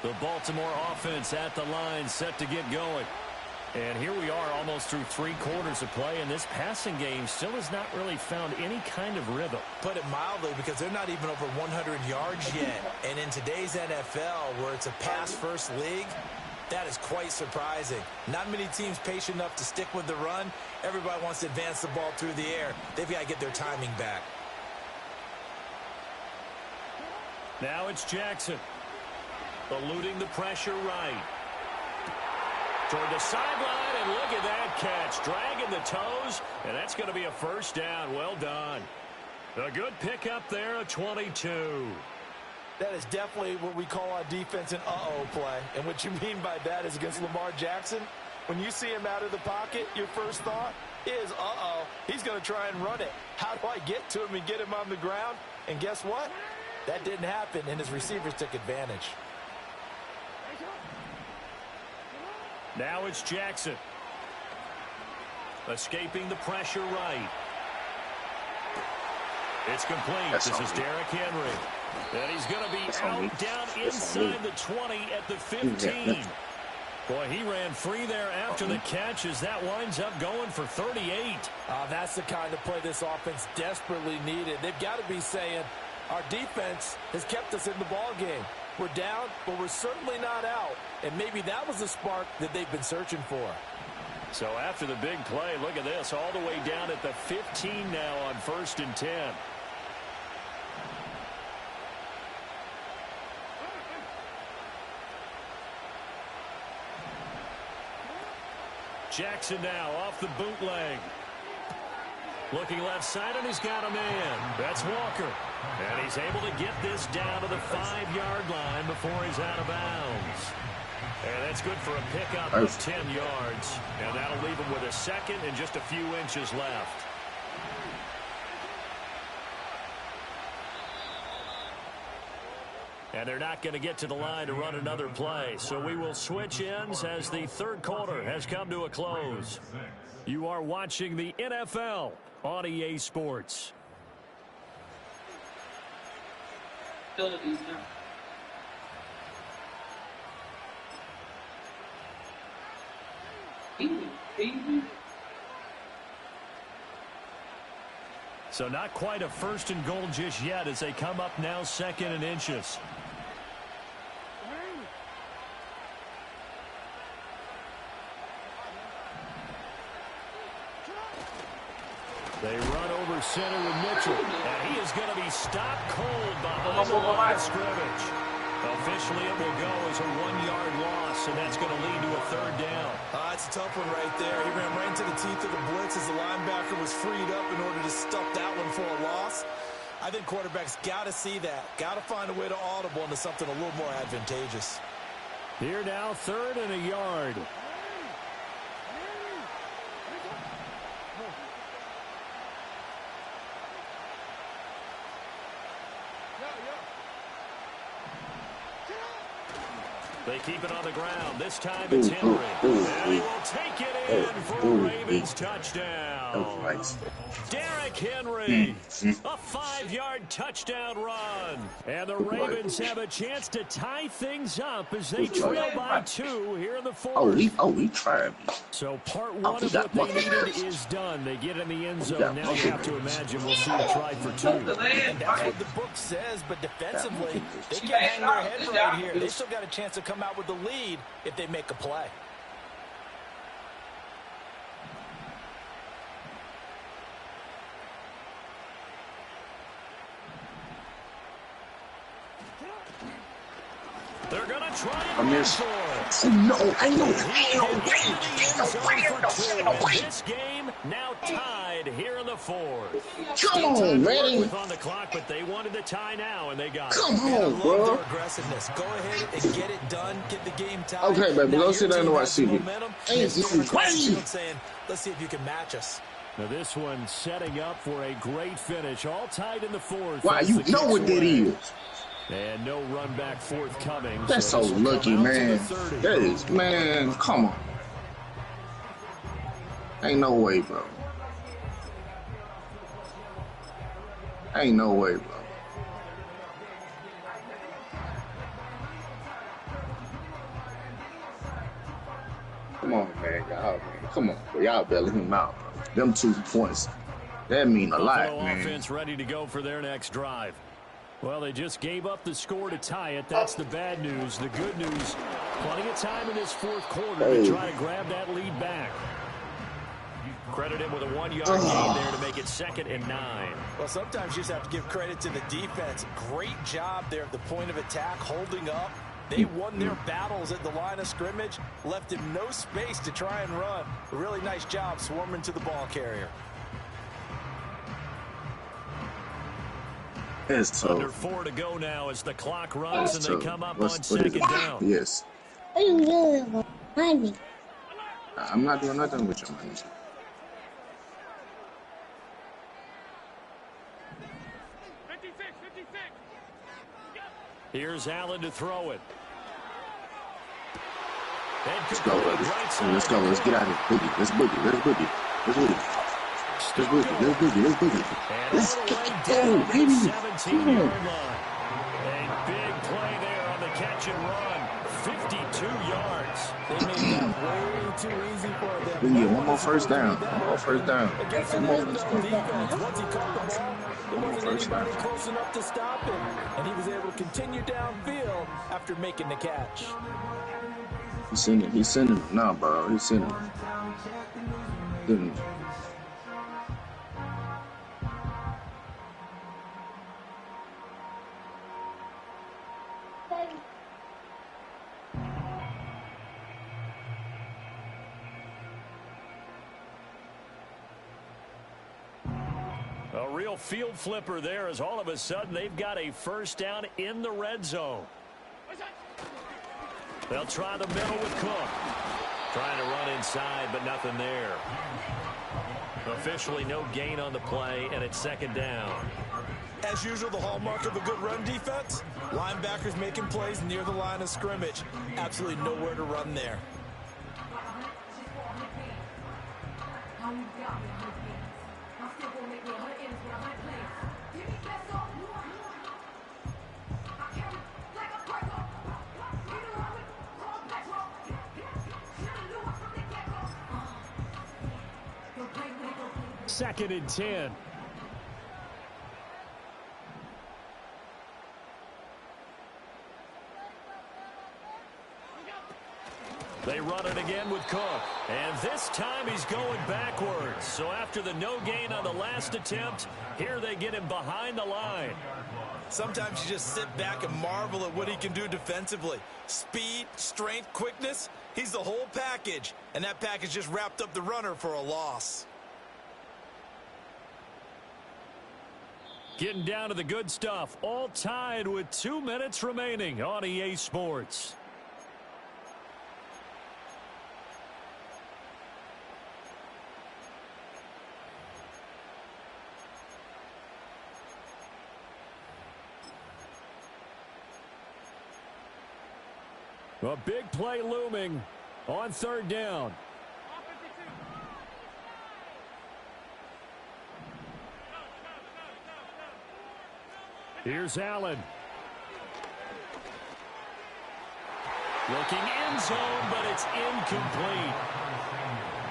The Baltimore offense at the line, set to get going. And here we are almost through 3 quarters of play, and this passing game still has not really found any kind of rhythm. Put it mildly, because they're not even over 100 yards yet. And in today's NFL, where it's a pass-first league, that is quite surprising. Not many teams patient enough to stick with the run. Everybody wants to advance the ball through the air. They've got to get their timing back. Now it's Jackson. Eluding the pressure right. toward the sideline, and look at that catch. Dragging the toes, and that's going to be a first down. Well done. A good pickup there, a 22. That is definitely what we call on defense an uh-oh play. And what you mean by that is against Lamar Jackson, when you see him out of the pocket, your first thought is, uh-oh, he's going to try and run it. How do I get to him and get him on the ground? And guess what? That didn't happen, and his receivers took advantage. Now it's Jackson. Escaping the pressure right. It's complete. This is Derrick Henry. And he's going to be out down inside the 20 at the 15. Boy, he ran free there after the catch as that winds up going for 38. That's the kind of play this offense desperately needed. They've got to be saying, our defense has kept us in the ball game. We're down, but we're certainly not out. And maybe that was the spark that they've been searching for. So after the big play, look at this, all the way down at the 15 now on 1st and 10. Jackson now off the bootleg. Looking left side, and he's got a man. That's Walker. And he's able to get this down to the 5-yard line before he's out of bounds. And that's good for a pickup of 10 yards. And that'll leave him with a second and just a few inches left. And they're not going to get to the line to run another play. So we will switch ends as the third quarter has come to a close. You are watching the NFL on EA Sports. So not quite a 1st and goal just yet as they come up now 2nd and inches. They run over center with Mitchell, and he is going to be stopped cold behind the line of scrimmage. Officially, it will go as a 1-yard loss, and that's going to lead to a 3rd down. It's a tough one right there. He ran right into the teeth of the blitz as the linebacker was freed up in order to stuff that one for a loss. I think quarterbacks got to see that. Got to find a way to audible into something a little more advantageous. Here now, 3rd and a yard. They keep it on the ground. This time it's Henry. And he will take it in for a Ravens touchdown. Derrick Henry, a 5-yard touchdown run. And the Ravens have a chance to tie things up as they trail by 2 here in the 4th. He tried. So part 1 of what they needed is done. They get in the end zone. Now you have to imagine we'll see a try for 2. And that's what the book says, but defensively, they can't hang their head right here. They still got a chance to come out with the lead if they make a play. They're going to try and This game now tied here in the 4th. Come on, ready? On the clock, but they wanted the tie now, and they got it. Come on, bro. Aggressiveness. Go ahead and get it done. Get the game tied. Okay, baby, go sit down and watch TV. Saying, let's see if you can match us. Now this one setting up for a great finish. All tied in the 4th. Wow, you know what that is. And no run back forthcoming. That's so lucky, man. That is, man, come on. Ain't no way, bro. Ain't no way, bro. Come on, man, y'all, man. Come on, bro. Y'all bailing him out, bro. Them 2 points, that mean a lot, man. Offense ready to go for their next drive. Well, they just gave up the score to tie it. That's the bad news. The good news, plenty of time in this 4th quarter to try to grab that lead back. Credit him with a 1-yard gain there to make it 2nd and 9. Well, sometimes you just have to give credit to the defense. Great job there at the point of attack, holding up, They won their battles at the line of scrimmage, left him no space to try and run. A really nice job swarming to the ball carrier. It's Under tough. 4 to go now as the clock runs and So, they come up what on is second it? down. Yes. What are you doing, mommy? I'm not doing nothing with your money. Here's Allen to throw it. Let's go, baby. Let's go. Let's get out of here. Boogie. Let's boogie. Let's boogie. Let's boogie. Let's boogie. Let's boogie. Let's boogie. Let's go, baby. 17-yard line. A big play there on the catch and run. 52 yards. They made that way too easy for them. We can get one more first down. One more first down. Against One an more NFL first down. defense, once he caught the ball, there wasn't First anybody down. close enough to stop him, and he was able to continue downfield after making the catch. He's sending. He's sending. Nah, bro. He's sending. Sending. A real field flipper there as all of a sudden they've got a first down in the red zone. They'll try the middle with Cook. Trying to run inside, but nothing there. Officially no gain on the play, and it's second down. As usual, the hallmark of a good run defense, linebackers making plays near the line of scrimmage. Absolutely nowhere to run there. Second and 10. They run it again with Cook. And this time he's going backwards. So after the no gain on the last attempt, here they get him behind the line. Sometimes you just sit back and marvel at what he can do defensively. Speed, strength, quickness, he's the whole package. And that package just wrapped up the runner for a loss. Getting down to the good stuff. All tied with 2 minutes remaining on EA Sports. A big play looming on third down. Here's Allen. Looking end zone, but it's incomplete.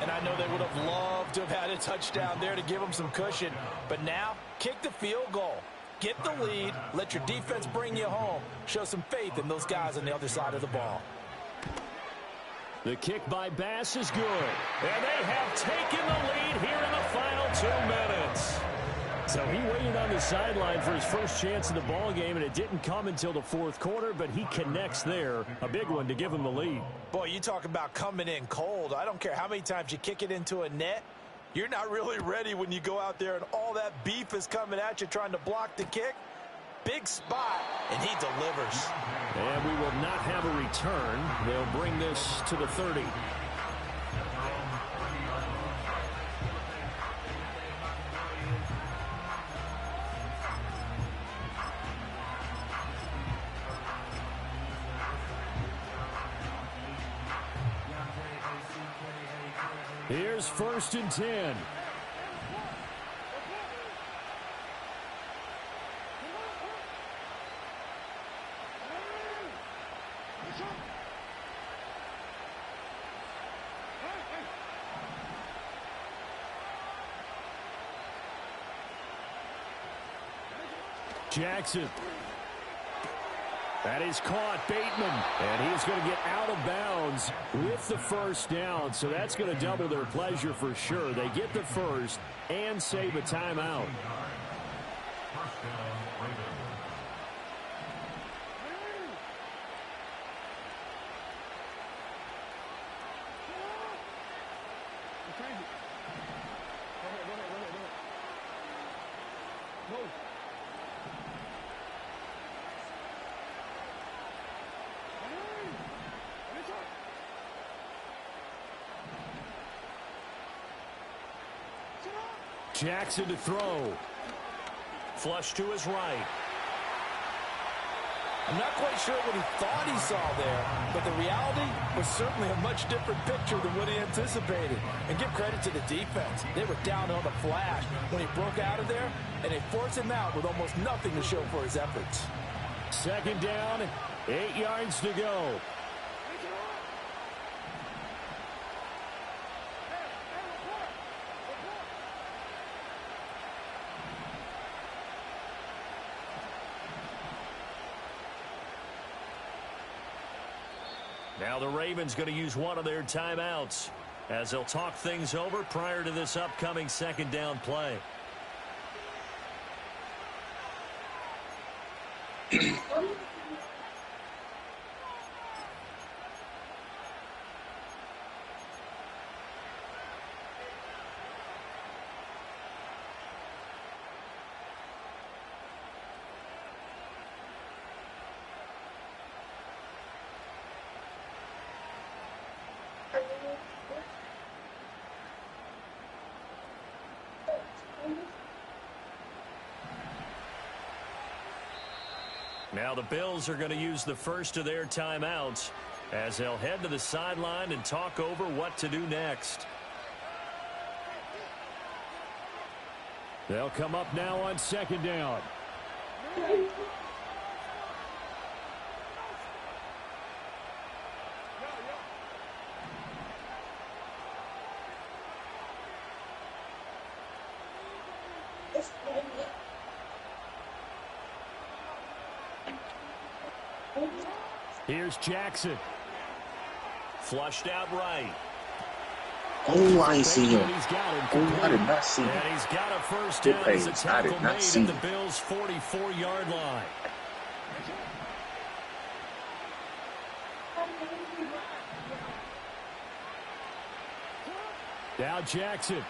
And I know they would have loved to have had a touchdown there to give them some cushion. But now, kick the field goal. Get the lead. Let your defense bring you home. Show some faith in those guys on the other side of the ball. The kick by Bass is good. And they have taken the lead here in the final 2 minutes. So he waited on the sideline for his first chance in the ball game, and it didn't come until the fourth quarter, but he connects there. A big one to give him the lead. Boy, you talk about coming in cold. I don't care how many times you kick it into a net. You're not really ready when you go out there and all that beef is coming at you trying to block the kick. Big spot, and he delivers. And we will not have a return. They'll bring this to the 30. Here's first and 10. Jackson. That is caught, Bateman. And he's going to get out of bounds with the first down. So that's going to double their pleasure for sure. They get the first and save a timeout. Jackson to throw. Flush to his right. I'm not quite sure what he thought he saw there, but the reality was certainly a much different picture than what he anticipated. And give credit to the defense. They were down on the flash when he broke out of there, and they forced him out with almost nothing to show for his efforts. Second down, 8 yards to go. Now the Ravens going to use one of their timeouts as they'll talk things over prior to this upcoming second down play. Now the Bills are going to use the first of their timeouts as they'll head to the sideline and talk over what to do next. They'll come up now on second down. Here's Jackson. Flushed out right. Oh, I see him. Oh, I did not see him. And he's got a first down as a tackle made at the Bills' 44-yard line. Now Jackson.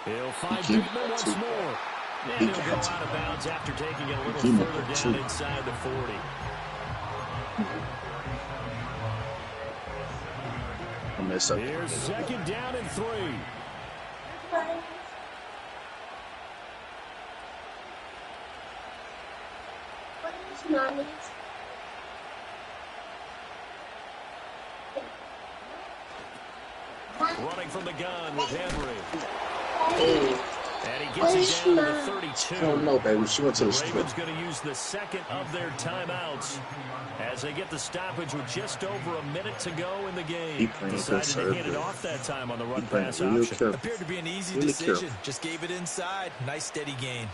He'll find Bateman once more. And he'll go out of bounds after taking it a little further down inside the 40. Here's second down and 3. Running from the gun with Henry. And he gets it down to the 32. I don't know, baby. She went to the strip. Ravens going to use the second of their timeouts as they get the stoppage with just over a minute to go in the game. Decided to hit it off that time on the run pass option. Appeared to be an easy decision. Just gave it inside. Nice steady gain.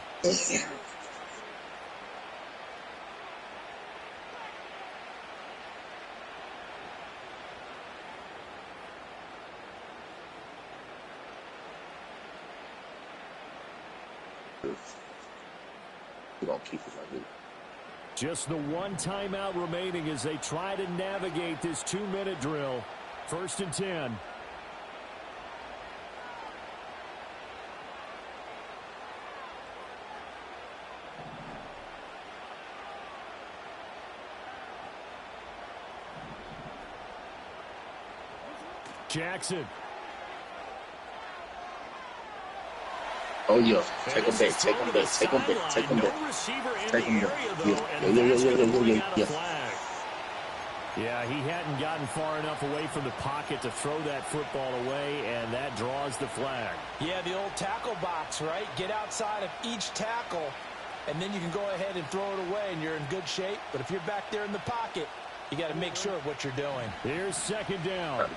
We're going to keep it like this. Just the one timeout remaining as they try to navigate this 2-minute drill. First and 10. Jackson. Oh, yeah. Take him back. Take him back. Take him back. Take him back. Take him back. Yeah. Yeah, he hadn't gotten far enough away from the pocket to throw that football away, and that draws the flag. Yeah, the old tackle box, right? Get outside of each tackle, and then you can go ahead and throw it away, and you're in good shape. But if you're back there in the pocket, you got to make sure of what you're doing. Here's second down.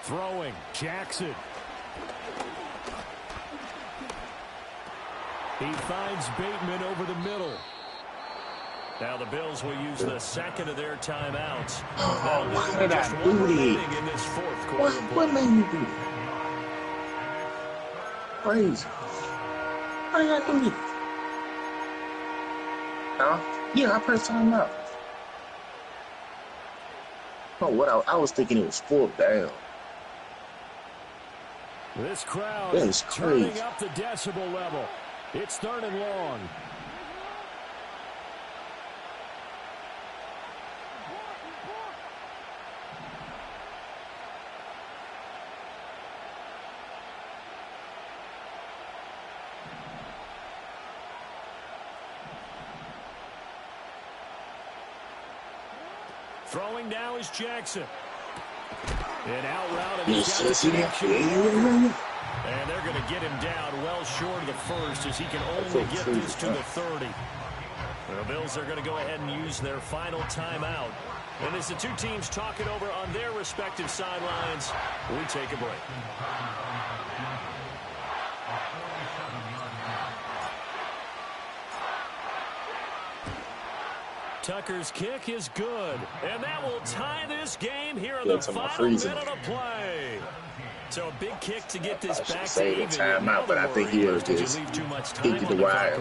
Throwing, Jackson. He finds Bateman over the middle. Now the Bills will use the second of their timeouts. Oh, why did I do that? In this fourth quarter. What made me do that? Crazy. Why did I do that? Huh? Yeah, I pressed timeout. Oh, what I was thinking it was fourth down. This crowd That is turning crazy. up the decibel level. It's 3rd and long. Throwing now is Jackson. An out route, and he's got the connection. And they're going to get him down well short of the first as he can only get this to the 30. The Bills are going to go ahead and use their final timeout. And as the two teams talk it over on their respective sidelines, we take a break. Tucker's kick is good, and that will tie this game here in the final minute of play. So a big kick to get this back to even. Timeout, but I think he'll just kick you the wide.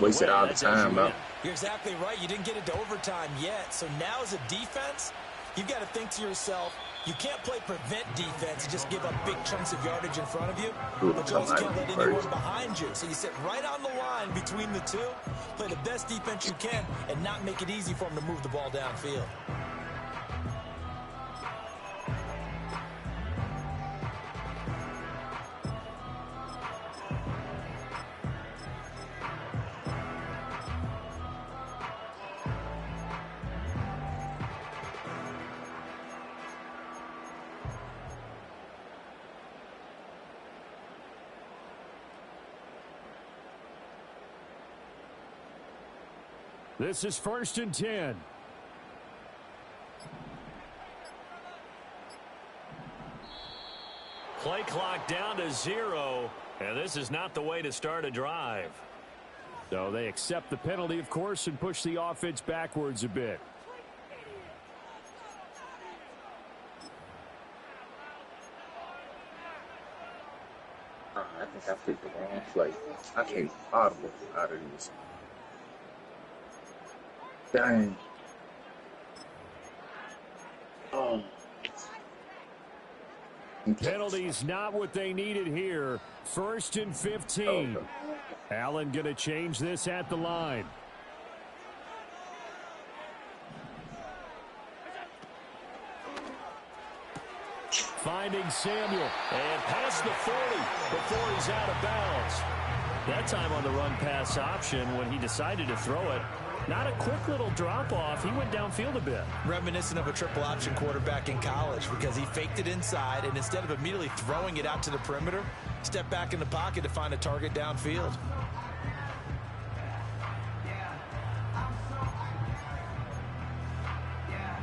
Wasted all the time up. You're exactly right. You didn't get into overtime yet. So now as a defense, you've got to think to yourself, you can't play prevent defense and just give up big chunks of yardage in front of you. But you also can't let anyone behind you. So you sit right on the line between the two, play the best defense you can, and not make it easy for them to move the ball downfield. This is 1st and 10. Play clock down to 0, and this is not the way to start a drive. So they accept the penalty, of course, and push the offense backwards a bit. I think I picked the wrong play. I can't audible out of this. Dang. Oh. Penalties not what they needed here. 1st and 15. Allen going to change this at the line. Finding Samuel. And past the 40 before he's out of bounds. That time on the run pass option when he decided to throw it. Not a quick little drop-off. He went downfield a bit. Reminiscent of a triple option quarterback in college because he faked it inside, and instead of immediately throwing it out to the perimeter, stepped back in the pocket to find a target downfield.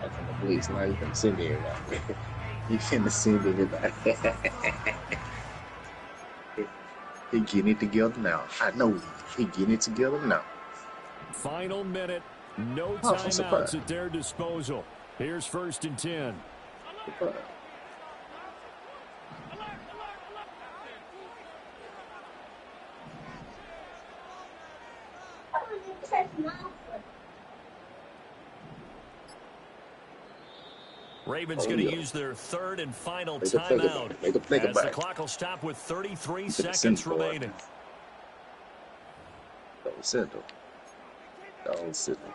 That's in the police. Now you can send me around. You can send anybody. He getting it together now. I know he getting it together now. Final minute. No timeouts at their disposal. Here's 1st and 10. Ravens going to use their 3rd and final timeout as the clock will stop with 33 seconds remaining. Don't sit them. Don't sit them.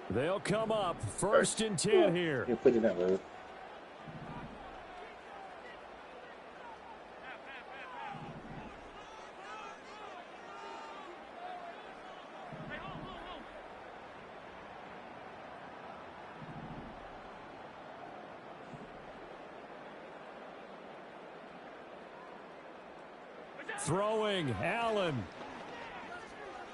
They'll come up 1st and 10 here. Yeah, put it out, man. Throwing, Allen.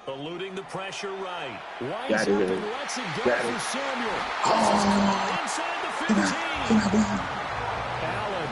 Eluding the pressure right. Got it. And lets it go Got for it. Samuel. Oh. Inside the 15. Allen.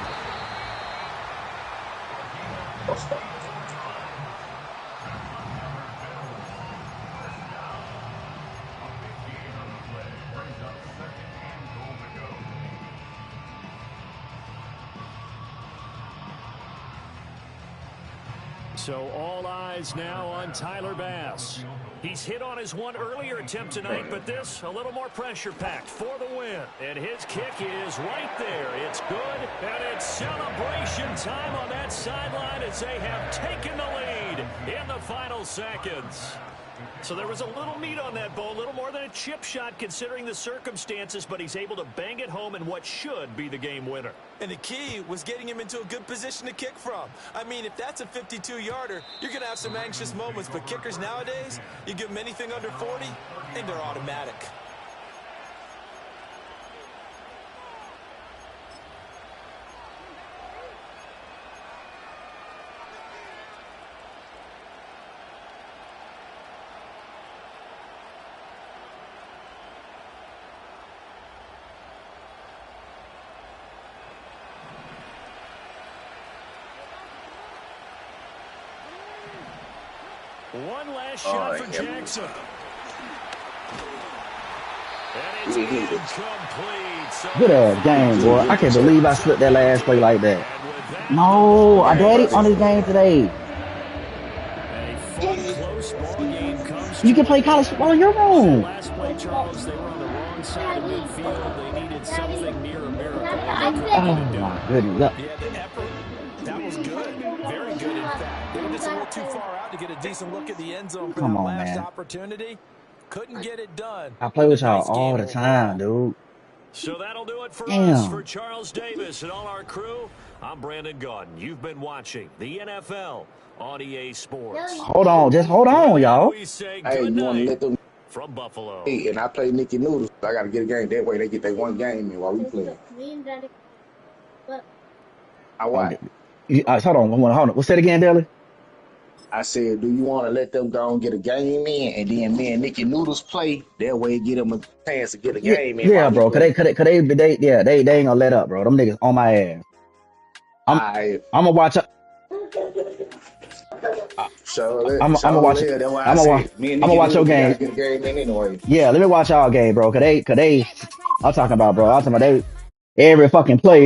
So all eyes now on Tyler Bass. He's hit on his one earlier attempt tonight, but this a little more pressure-packed for the win. And his kick is right there. It's good, and it's celebration time on that sideline as they have taken the lead in the final seconds. So there was a little meat on that ball, a little more than a chip shot considering the circumstances, but he's able to bang it home in what should be the game winner. And the key was getting him into a good position to kick from. I mean, if that's a 52-yarder, you're going to have some anxious moments, but kickers nowadays, you give them anything under 40, and they're automatic. One last shot for Jackson. And it's incomplete. So Good ass game, boy. I can't believe I slipped that last play like that. No, I daddy on this game today. You can play college football on your own. Last play, Charles, they were on the wrong side of midfield. They needed something near a miracle. Oh my goodness. Yeah, the effort, that was good. Very good, in fact. They were just a little too far out to get a decent look at the end zone for that last opportunity. Couldn't get it done. I play with y'all all the time, dude. So that'll do it for us. For Charles Davis and all our crew, I'm Brandon Gaudin. You've been watching the NFL on EA Sports. Hold on. Just hold on, y'all. Hey, you want to let them from Buffalo. Hey, and I play Nicky Noodles. I got to get a game. That way they get that one game in while we play. I watch. Hold on. What's that again, Deli? I said, do you want to let them go and get a game in, and then me and Nicky Noodles play? That way, get them a chance to get a game in. Yeah, bro. Cause they ain't gonna let up, bro. Them niggas on my ass. I'm gonna watch. I'm gonna watch your game. Get a game in anyway. Yeah, let me watch y'all game, bro. Cause they. I'm talking about, bro. Every fucking play.